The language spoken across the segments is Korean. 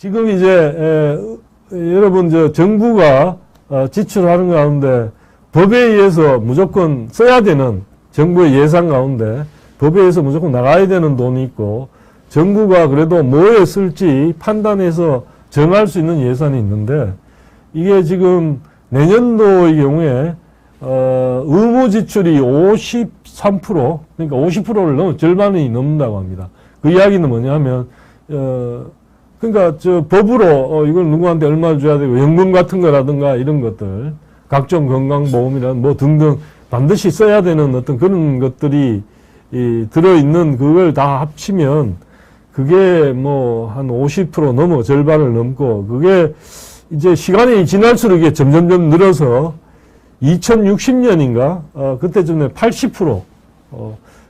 지금 이제 여러분 정부가 지출하는 가운데 법에 의해서 무조건 써야 되는 정부의 예산 가운데 법에 의해서 무조건 나가야 되는 돈이 있고 정부가 그래도 뭐에 쓸지 판단해서 정할 수 있는 예산이 있는데 이게 지금 내년도의 경우에 의무 지출이 53% 그러니까 50%를 절반이 넘는다고 합니다. 그 이야기는 뭐냐면 그러니까 법으로 이걸 누구한테 얼마 줘야 되고 연금 같은 거라든가 이런 것들 각종 건강보험이나 뭐 등등 반드시 써야 되는 어떤 그런 것들이 들어있는 그걸 다 합치면 그게 뭐 한 50% 넘어 절반을 넘고 그게 이제 시간이 지날수록 이게 점점점 늘어서 2060년인가 그때쯤에 80%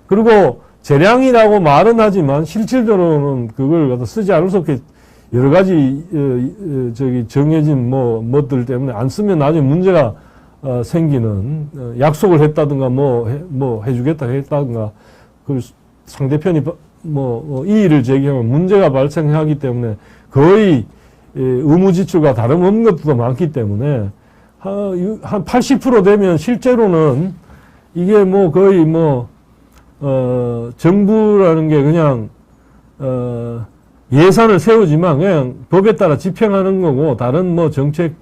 그리고 재량이라고 말은 하지만 실질적으로는 그걸 갖다 쓰지 않을 수 없게 여러 가지 정해진 뭐들 때문에 안 쓰면 나중에 문제가 생기는 약속을 했다든가 뭐 해주겠다 했다든가 그 상대편이 이의를 제기하면 문제가 발생하기 때문에 거의 의무 지출과 다름없는 것도 많기 때문에 한 80% 되면 실제로는 이게 거의 정부라는 게 그냥 예산을 세우지만 그냥 법에 따라 집행하는 거고 다른 정책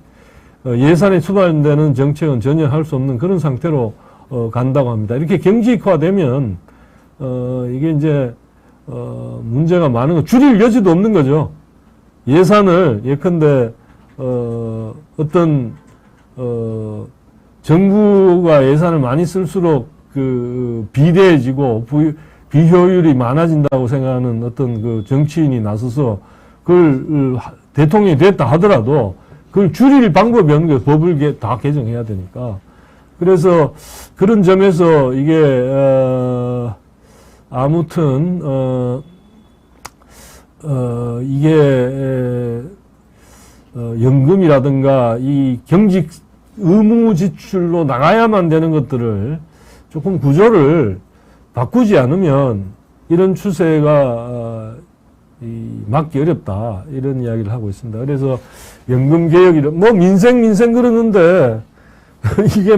예산에 수반되는 정책은 전혀 할 수 없는 그런 상태로 간다고 합니다. 이렇게 경직화되면 이게 이제 문제가 많은 거 줄일 여지도 없는 거죠. 예산을 예컨대 어떤 정부가 예산을 많이 쓸수록 비대해지고 비효율이 많아진다고 생각하는 어떤 그 정치인이 나서서 그걸 대통령이 됐다 하더라도 그걸 줄일 방법이 없는 거예요. 법을 다 개정해야 되니까. 그래서 그런 점에서 이게 아무튼 이게 연금이라든가 이 경직 의무 지출로 나가야만 되는 것들을 조금 구조를 바꾸지 않으면 이런 추세가 막기 어렵다 이런 이야기를 하고 있습니다. 그래서 연금 개혁이 민생 그러는데 이게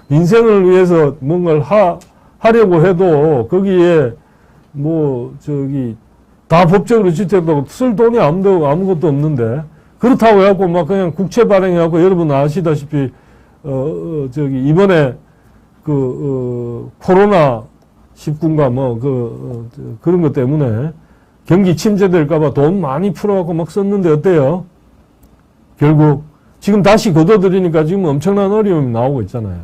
민생을 위해서 뭔가를 하려고 해도 거기에 다 법적으로 지적하고 쓸 돈이 아무것도 없는데 그렇다고 해갖고 그냥 국채 발행해갖고 여러분 아시다시피 이번에 코로나 19인가 그런 것 때문에 경기 침체될까봐 돈 많이 풀어갖고 썼는데 어때요? 결국 지금 다시 걷어들이니까 지금 엄청난 어려움이 나오고 있잖아요.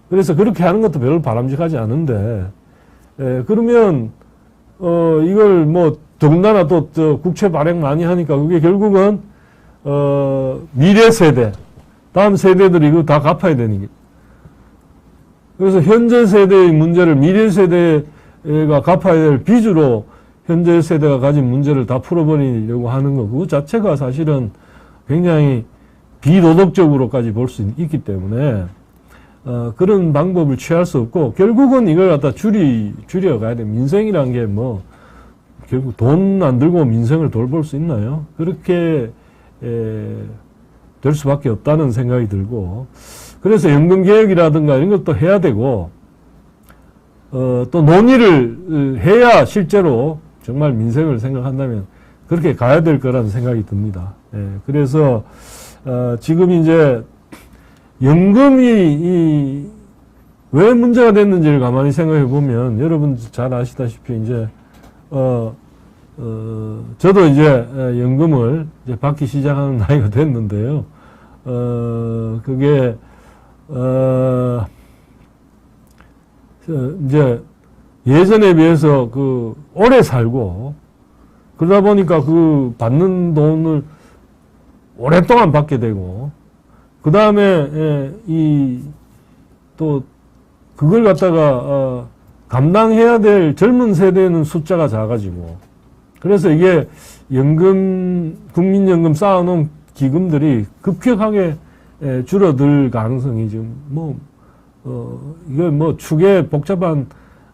그래서 그렇게 하는 것도 별로 바람직하지 않은데 그러면 이걸 더군다나 또 국채 발행 많이 하니까 그게 결국은 미래 세대 다음 세대들이 이거 다 갚아야 되는 게 그래서 현재 세대의 문제를 미래 세대가 갚아야 될 빚으로 현재 세대가 가진 문제를 다 풀어버리려고 하는 거 그거 자체가 사실은 굉장히 비도덕적으로까지 볼 수 있기 때문에 그런 방법을 취할 수 없고 결국은 이걸 갖다 줄여가야 돼. 민생이란 게 결국 돈 안 들고 민생을 돌볼 수 있나요? 그렇게 될 수밖에 없다는 생각이 들고 그래서 연금개혁이라든가 이런 것도 해야 되고 또 논의를 해야 실제로 정말 민생을 생각한다면 그렇게 가야 될 거라는 생각이 듭니다. 그래서 지금 이제 연금이 왜 문제가 됐는지를 가만히 생각해 보면 여러분 잘 아시다시피 이제 저도 이제 연금을 이제 받기 시작하는 나이가 됐는데요. 그게 이제 예전에 비해서 오래 살고 그러다 보니까 받는 돈을 오랫동안 받게 되고 그 다음에 또 그걸 갖다가 감당해야 될 젊은 세대는 숫자가 작아지고 그래서 이게 국민연금 쌓아놓은 기금들이 급격하게 줄어들 가능성이 지금 이걸 복잡한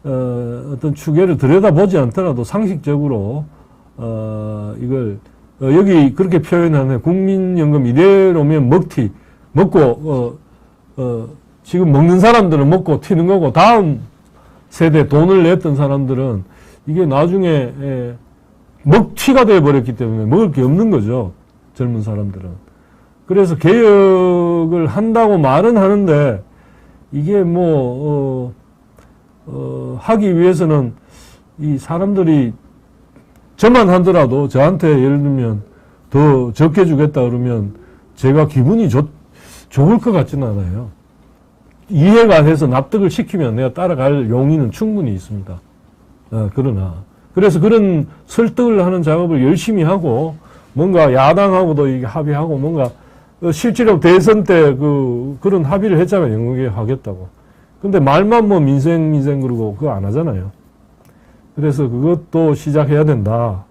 어떤 추계를 들여다보지 않더라도 상식적으로 이걸 여기 그렇게 표현하는 국민연금 이대로면 먹고, 지금 먹는 사람들은 먹고 튀는 거고, 다음 세대 돈을 냈던 사람들은 이게 나중에 먹튀가 되어버렸기 때문에 먹을 게 없는 거죠. 젊은 사람들은. 그래서 개혁을 한다고 말은 하는데, 이게 하기 위해서는 이 사람들이 저만 하더라도 저한테 예를 들면 더 적게 주겠다 그러면 제가 기분이 좋을 것 같지는 않아요. 이해가 돼서 납득을 시키면 내가 따라갈 용의는 충분히 있습니다. 그러나 그래서 그런 설득을 하는 작업을 열심히 하고 뭔가 야당하고도 이게 합의하고 뭔가 실제로 대선 때 그런 합의를 했잖아요. 연구개혁 하겠다고. 근데 말만 민생 그러고 그거 안 하잖아요. 그래서 그것도 시작해야 된다.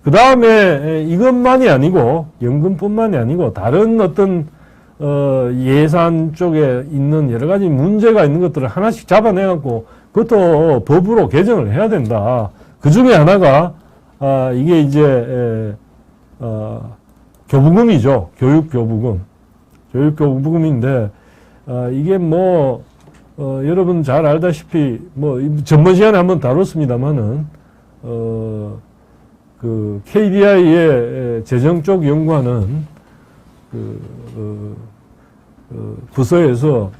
그 다음에 이것만이 아니고 연금뿐만이 아니고 다른 어떤 예산 쪽에 있는 여러 가지 문제가 있는 것들을 하나씩 잡아내갖고 그것도 법으로 개정을 해야 된다. 그 중에 하나가 이게 이제 교부금이죠. 교육교부금인데 이게 여러분 잘 알다시피 전번 시간에 한번 다뤘습니다만은 그 KDI의 재정 쪽 연구하는 부서에서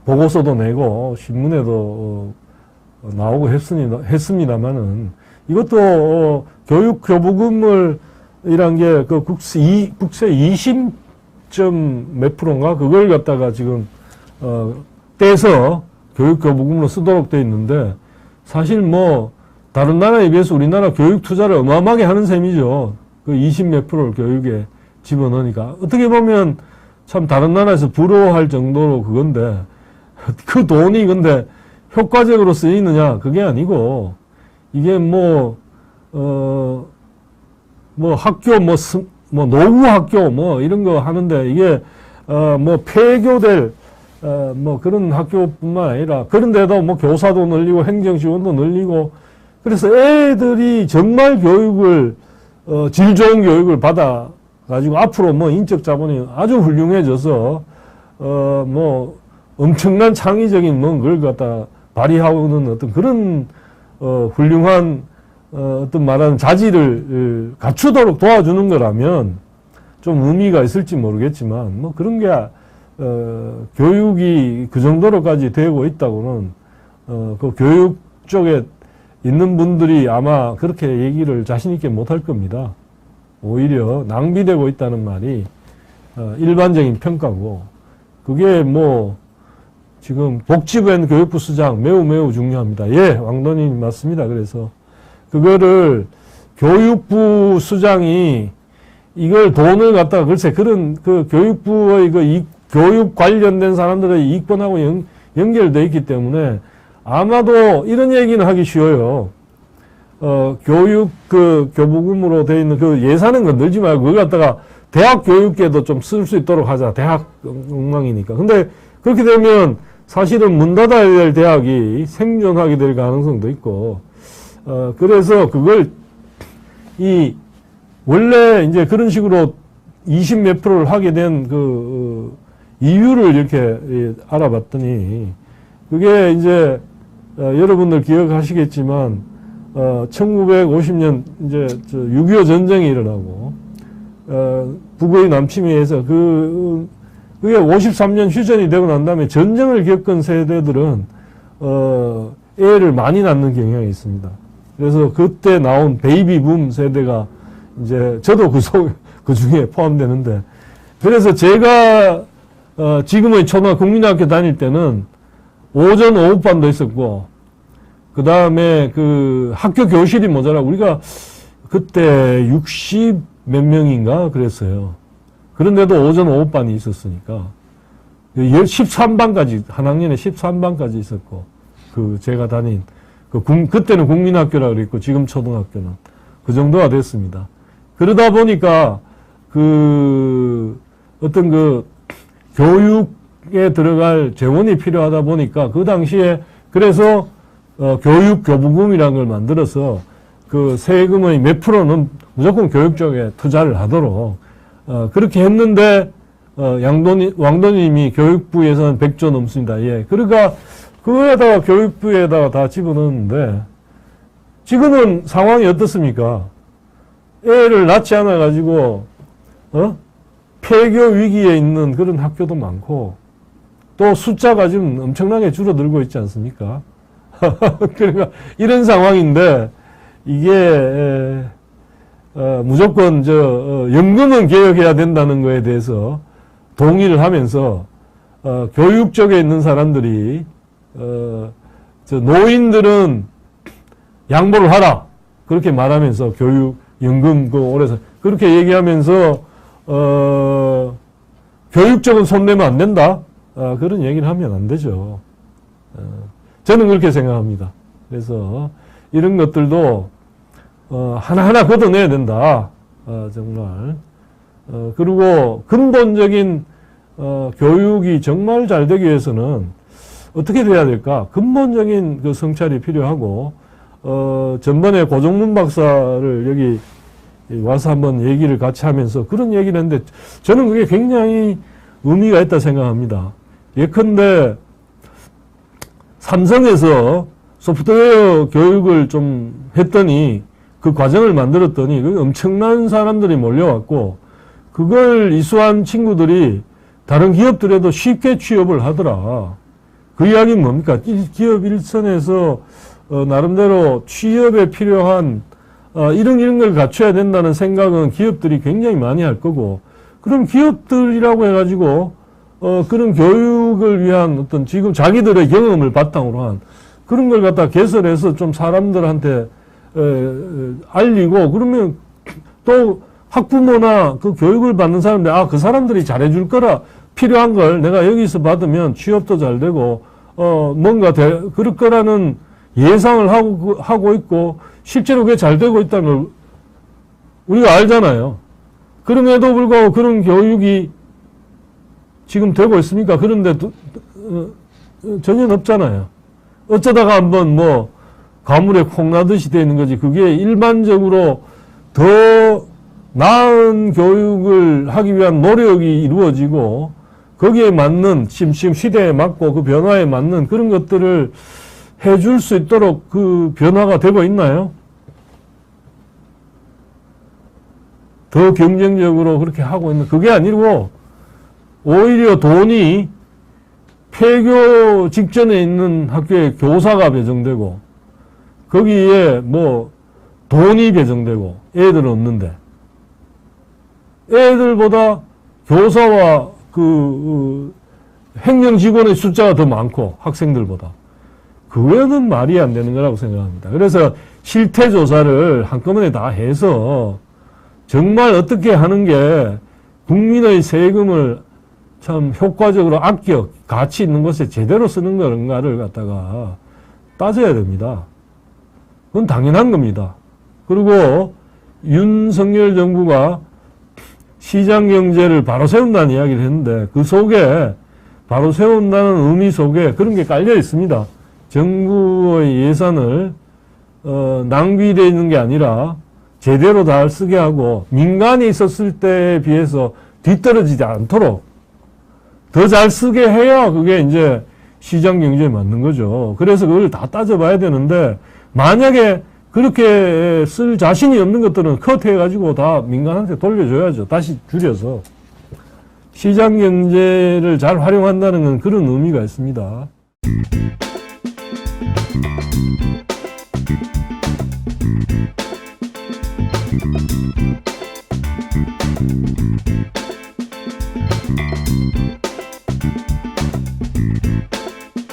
보고서도 내고 신문에도 나오고 했습니다만은 이것도 교육 교부금을 이란 게 국세 20점 몇 프로인가 그걸 갖다가 지금 떼서 교육 교부금으로 쓰도록 돼 있는데 사실 다른 나라에 비해서 우리나라 교육 투자를 어마어마하게 하는 셈이죠. 그 20 몇 프로를 교육에 집어넣으니까 어떻게 보면 참 다른 나라에서 부러워할 정도로 그건데 그 돈이 근데 효과적으로 쓰이느냐 그게 아니고 이게 학교 노후 학교 이런 거 하는데 이게 폐교될 그런 학교뿐만 아니라 그런데도 교사도 늘리고 행정 지원도 늘리고 그래서 애들이 정말 교육을 질 좋은 교육을 받아 가지고 앞으로 인적 자본이 아주 훌륭해져서 엄청난 창의적인 걸 갖다 발휘하고는 어떤 그런 훌륭한 어떤 말하는 자질을 갖추도록 도와주는 거라면 좀 의미가 있을지 모르겠지만 그런 게 교육이 그 정도로까지 되고 있다고는 그 교육 쪽에 있는 분들이 아마 그렇게 얘기를 자신 있게 못할 겁니다. 오히려 낭비되고 있다는 말이 일반적인 평가고 그게 지금 복지부엔 교육부 수장 매우 중요합니다. 예, 왕돈이 맞습니다. 그래서 그거를 교육부 수장이 이걸 돈을 갖다가 글쎄 그런 교육부의 교육 관련된 사람들의 이익권하고 연결되어 있기 때문에 아마도 이런 얘기는 하기 쉬워요. 교육 교부금으로 되어 있는 예산은 건들지 말고 그걸 갖다가 대학 교육계도 좀 쓸 수 있도록 하자. 대학 엉망이니까. 근데 그렇게 되면 사실은 문 닫아야 될 대학이 생존하게 될 가능성도 있고, 그래서 그걸 원래 이제 그런 식으로 20 몇 프로를 하게 된 이유를 이렇게 알아봤더니, 그게 이제, 여러분들 기억하시겠지만, 1950년 이제 6.25 전쟁이 일어나고, 북의 남침에 의해서 그게 53년 휴전이 되고 난 다음에 전쟁을 겪은 세대들은, 애를 많이 낳는 경향이 있습니다. 그래서 그때 나온 베이비붐 세대가 이제 저도 그 중에 포함되는데, 그래서 제가, 지금의 국민학교 다닐 때는 오전 오후반도 있었고, 그 다음에 학교 교실이 모자라 우리가 그때 60 몇 명인가 그랬어요. 그런데도 오전 오후반이 있었으니까 13반까지 한 학년에 13반까지 있었고 제가 다닌 그때는 국민학교라 그랬고 지금 초등학교는 그 정도가 됐습니다. 그러다 보니까 어떤 교육에 들어갈 재원이 필요하다 보니까 그 당시에 그래서 교육 교부금이라는 걸 만들어서 그 세금의 몇 프로는 무조건 교육 쪽에 투자를 하도록 그렇게 했는데 왕도님이 교육부 예산 100조 넘습니다. 예. 그러니까 그거에다가 교육부에다가 다 집어넣었는데 지금은 상황이 어떻습니까? 애를 낳지 않아 가지고 폐교 위기에 있는 그런 학교도 많고 또 숫자가 지금 엄청나게 줄어들고 있지 않습니까? 그러니까 이런 상황인데 이게 무조건 연금은 개혁해야 된다는 거에 대해서 동의를 하면서 교육 쪽에 있는 사람들이 노인들은 양보를 하라 그렇게 말하면서 교육 연금 올해서 그렇게 얘기하면서 교육 쪽은 손 내면 안 된다 그런 얘기를 하면 안 되죠. 저는 그렇게 생각합니다. 그래서 이런 것들도 하나하나 걷어내야 된다. 정말. 그리고 근본적인 교육이 정말 잘 되기 위해서는 어떻게 돼야 될까? 근본적인 그 성찰이 필요하고 전번에 고종문 박사를 여기 와서 한번 얘기를 같이 하면서 그런 얘기를 했는데 저는 그게 굉장히 의미가 있다 생각합니다. 예컨대 삼성에서 소프트웨어 교육을 좀 했더니 그 과정을 만들었더니 엄청난 사람들이 몰려왔고 그걸 이수한 친구들이 다른 기업들에도 쉽게 취업을 하더라. 그 이야기는 뭡니까? 기업 일선에서 나름대로 취업에 필요한 이런 걸 갖춰야 된다는 생각은 기업들이 굉장히 많이 할 거고 그럼 기업들이라고 해가지고 그런 교육을 위한 어떤 지금 자기들의 경험을 바탕으로 한 그런 걸 갖다 개설해서 좀 사람들한테 알리고 그러면 또 학부모나 그 교육을 받는 사람들 그 사람들이 잘해줄 거라 필요한 걸 내가 여기서 받으면 취업도 잘 되고 뭔가 그럴 거라는 예상을 하고 있고 실제로 그게 잘 되고 있다는 걸 우리가 알잖아요. 그럼에도 불구하고 그런 교육이 지금 되고 있습니까? 그런데 전혀 없잖아요. 어쩌다가 한번 가물에 콩 나듯이 되는 거지. 그게 일반적으로 더 나은 교육을 하기 위한 노력이 이루어지고 거기에 맞는 지금 시대에 맞고 그 변화에 맞는 그런 것들을 해줄 수 있도록 그 변화가 되고 있나요? 더 경쟁적으로 그렇게 하고 있는 그게 아니고 오히려 돈이 폐교 직전에 있는 학교에 교사가 배정되고 거기에 돈이 배정되고 애들은 없는데 애들보다 교사와 행정 직원의 숫자가 더 많고 학생들보다 그거는 말이 안 되는 거라고 생각합니다. 그래서 실태 조사를 한꺼번에 다 해서 정말 어떻게 하는 게 국민의 세금을 참 효과적으로 아껴 가치 있는 곳에 제대로 쓰는 건가를 갖다가 따져야 됩니다. 그건 당연한 겁니다. 그리고 윤석열 정부가 시장경제를 바로 세운다는 이야기를 했는데 그 속에 바로 세운다는 의미 속에 그런 게 깔려 있습니다. 정부의 예산을 낭비되어 있는 게 아니라 제대로 잘 쓰게 하고 민간이 있었을 때에 비해서 뒤떨어지지 않도록 더 잘 쓰게 해야 그게 이제 시장 경제에 맞는 거죠. 그래서 그걸 다 따져봐야 되는데 만약에 그렇게 쓸 자신이 없는 것들은 컷해가지고 다 민간한테 돌려줘야죠. 다시 줄여서. 시장 경제를 잘 활용한다는 건 그런 의미가 있습니다.